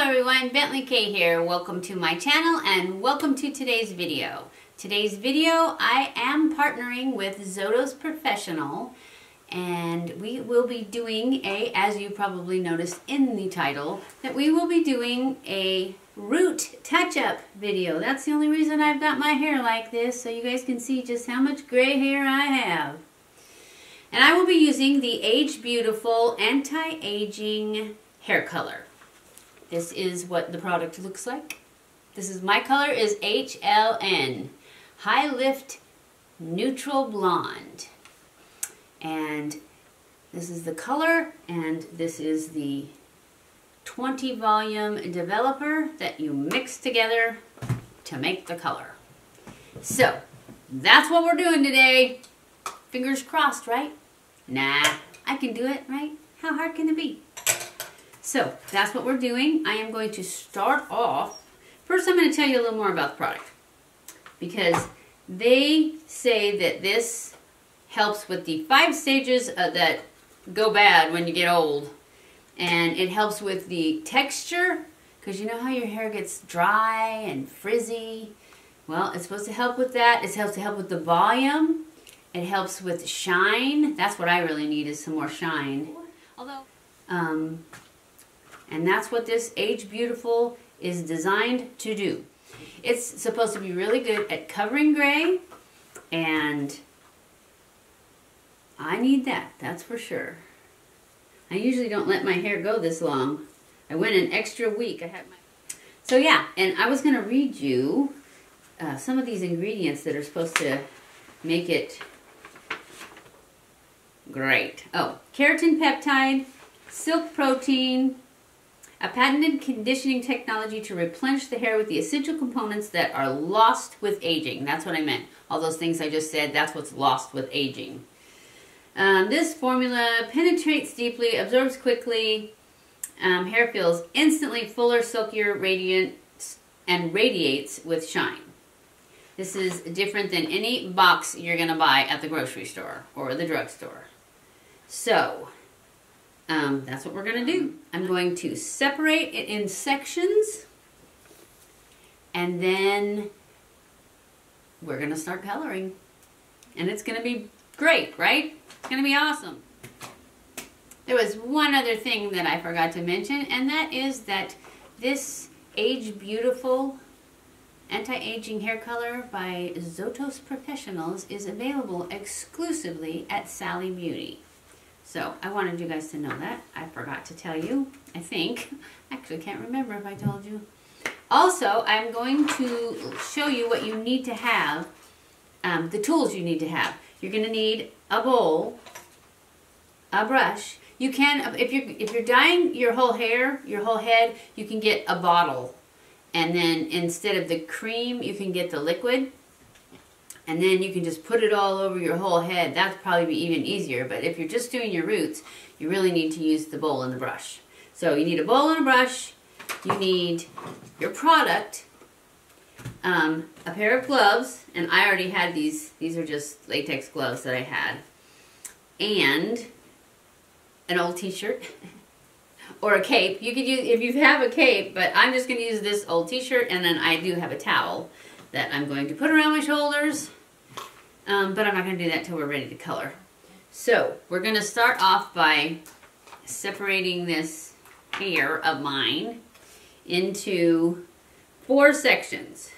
everyone, BentlyK here. Welcome to my channel and welcome to today's video. Today's video, I am partnering with Zotos Professional and we will be doing as you probably noticed in the title, that we will be doing a root touch-up video. That's the only reason I've got my hair like this, so you guys can see just how much gray hair I have. And I will be using the Age Beautiful Anti-Aging Hair Color. This is what the product looks like. My color is HLN, High Lift Neutral Blonde. And this is the color, and this is the 20 volume developer that you mix together to make the color. So, that's what we're doing today. Fingers crossed, right? Nah, I can do it, right? How hard can it be? So, that's what we're doing. I am going to start off. First, I'm going to tell you a little more about the product. Because they say that this helps with the 5 stages that go bad when you get old. And it helps with the texture. Because you know how your hair gets dry and frizzy? Well, it's supposed to help with that. It's supposed to help with the volume. It helps with shine. That's what I really need, is some more shine. Although, and that's what this Age Beautiful is designed to do. It's supposed to be really good at covering gray, and I need that, that's for sure. I usually don't let my hair go this long. I went an extra week. So yeah, and I was going to read you some of these ingredients that are supposed to make it great. Oh, keratin peptide, silk protein, a patented conditioning technology to replenish the hair with the essential components that are lost with aging. That's what I meant. All those things I just said, that's what's lost with aging. This formula penetrates deeply, absorbs quickly, hair feels instantly fuller, silkier, radiant, and radiates with shine. This is different than any box you're going to buy at the grocery store or the drugstore. So, that's what we're going to do. I'm going to separate it in sections, and then we're going to start coloring. And it's going to be great, right? It's going to be awesome. There was one other thing that I forgot to mention, and that is that this Age Beautiful Anti-Aging Hair Color by Zotos Professionals is available exclusively at Sally Beauty. So, I wanted you guys to know that. I forgot to tell you, I think. Actually, can't remember if I told you. Also, I'm going to show you what you need to have, the tools you need to have. You're going to need a bowl, a brush. You can, if you're dyeing your whole hair, your whole head, you can get a bottle. And then instead of the cream, you can get the liquid. And then you can just put it all over your whole head. That'd probably be even easier. But if you're just doing your roots, you really need to use the bowl and the brush. So you need a bowl and a brush. You need your product, a pair of gloves. And I already had these. These are just latex gloves that I had. And an old t-shirt. Or a cape. You could use, if you have a cape, but I'm just going to use this old t-shirt, and then I do have a towel that I'm going to put around my shoulders. But I'm not going to do that until we're ready to color. So, we're going to start off by separating this hair of mine into 4 sections.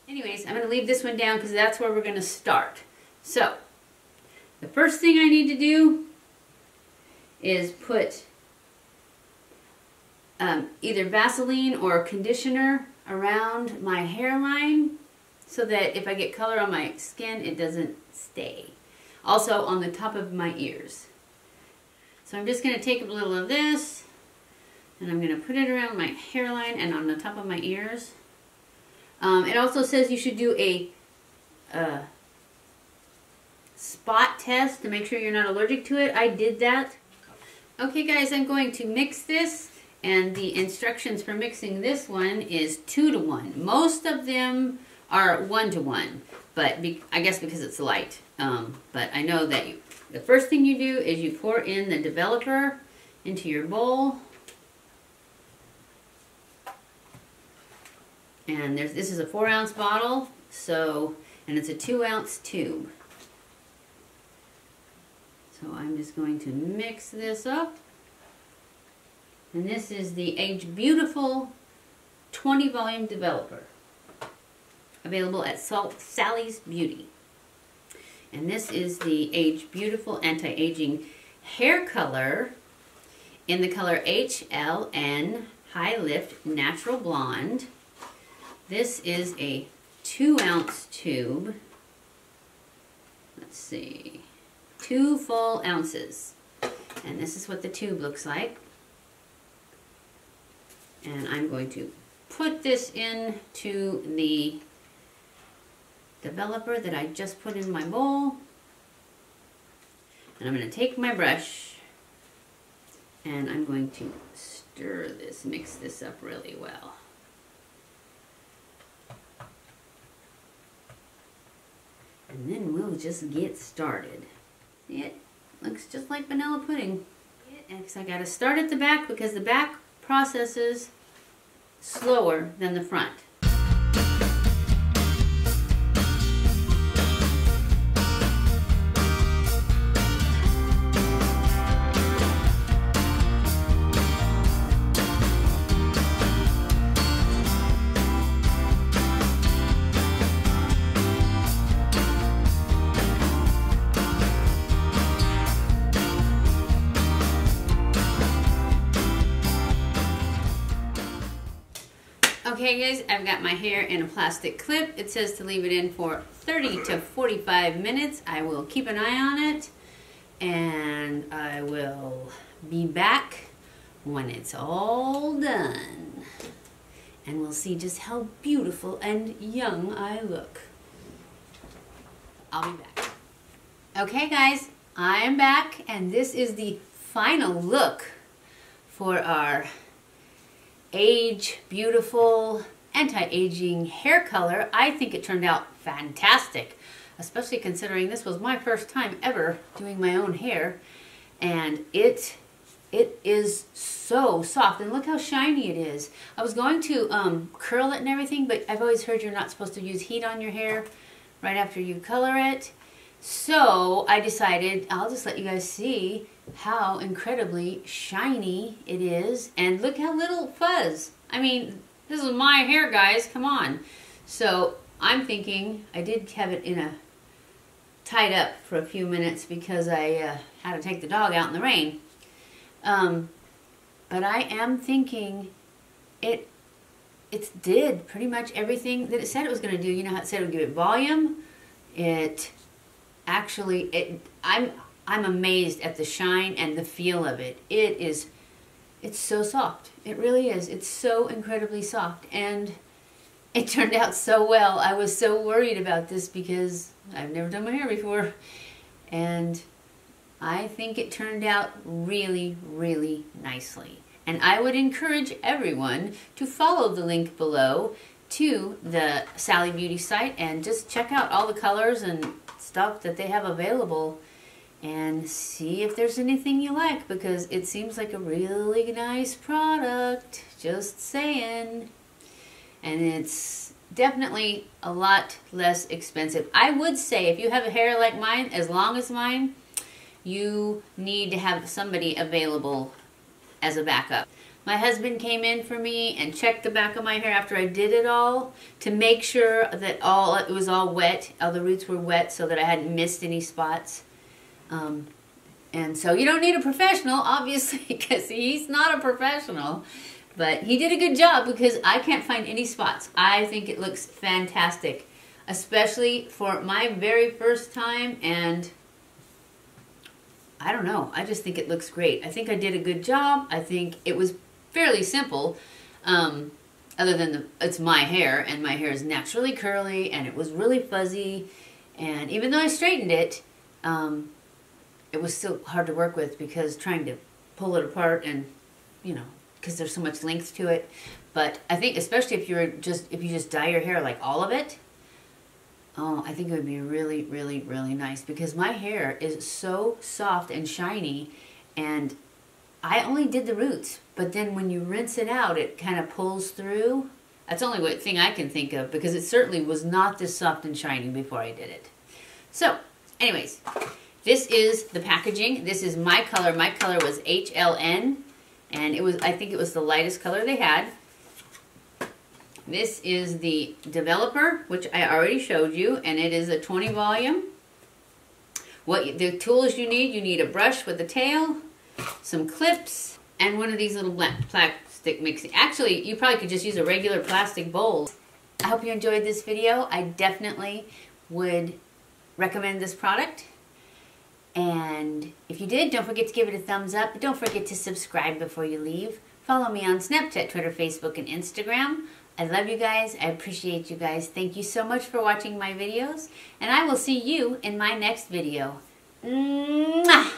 Anyways, I'm going to leave this one down because that's where we're going to start. So, the first thing I need to do is put either Vaseline or conditioner around my hairline so that if I get color on my skin, it doesn't stay. Also on the top of my ears. So I'm just going to take a little of this and I'm going to put it around my hairline and on the top of my ears. It also says you should do a spot test to make sure you're not allergic to it. I did that. Okay guys, I'm going to mix this. And the instructions for mixing this one is 2 to 1. Most of them are 1 to 1, but I guess because it's light. But I know that the first thing you do is you pour in the developer into your bowl. And this is a 4-ounce bottle, so, and it's a 2-ounce tube. So I'm just going to mix this up. And this is the Age Beautiful 20 volume developer, available at Sally's Beauty. And this is the Age Beautiful Anti-Aging Hair Color in the color HLN High Lift Natural Blonde. This is a 2-ounce tube. Let's see, 2 full ounces. And this is what the tube looks like. And I'm going to put this into the developer that I just put in my bowl. And I'm going to take my brush and I'm going to stir this, mix this up really well. And then we'll just get started. See, it looks just like vanilla pudding. And I got to start at the back because the back processes slower than the front. Okay guys, I've got my hair in a plastic clip. It says to leave it in for 30 to 45 minutes. I will keep an eye on it and I will be back when it's all done. And we'll see just how beautiful and young I look. I'll be back. Okay guys, I am back and this is the final look for our Age Beautiful Anti-Aging Hair Color. I think it turned out fantastic, especially considering this was my first time ever doing my own hair. And it is so soft, and look how shiny it is. I was going to curl it and everything, but I've always heard you're not supposed to use heat on your hair right after you color it. So I decided I'll just let you guys see how incredibly shiny it is. And look how little fuzz. I mean, this is my hair, guys. Come on. So I'm thinking, I did have it in a tied up for a few minutes because I had to take the dog out in the rain. But I am thinking it did pretty much everything that it said it was going to do. You know how it said it would give it volume? I'm amazed at the shine and the feel of it. It's so soft. It really is. It's so incredibly soft. And it turned out so well. I was so worried about this because I've never done my hair before. And I think it turned out really, really nicely. And I would encourage everyone to follow the link below to the Sally Beauty site and just check out all the colors and stuff that they have available and see if there's anything you like, because it seems like a really nice product, just saying. And it's definitely a lot less expensive. I would say if you have a hair like mine, as long as mine, you need to have somebody available as a backup. My husband came in for me and checked the back of my hair after I did it all to make sure that it was all wet, all the roots were wet, so that I hadn't missed any spots. And so you don't need a professional, obviously, because he's not a professional. But he did a good job because I can't find any spots. I think it looks fantastic, especially for my very first time. And I don't know, I just think it looks great. I think I did a good job. I think it was fairly simple, other than it's my hair, and my hair is naturally curly, and it was really fuzzy. And even though I straightened it, it was still hard to work with because trying to pull it apart and, you know, because there's so much length to it. But I think especially if you just dye your hair like all of it, oh, I think it would be really, really, really nice, because my hair is so soft and shiny, and I only did the roots, but then when you rinse it out, it kind of pulls through. That's the only thing I can think of, because it certainly was not this soft and shiny before I did it. So, anyways, this is the packaging. This is my color. My color was HLN, and it was, I think it was the lightest color they had. This is the developer, which I already showed you, and it is a 20 volume. What the tools you need a brush with a tail, some clips, and one of these little plastic mixing. Actually, you probably could just use a regular plastic bowl. I hope you enjoyed this video. I definitely would recommend this product. And if you did, don't forget to give it a thumbs up. But don't forget to subscribe before you leave. Follow me on Snapchat, Twitter, Facebook, and Instagram. I love you guys. I appreciate you guys. Thank you so much for watching my videos. And I will see you in my next video. Mwah!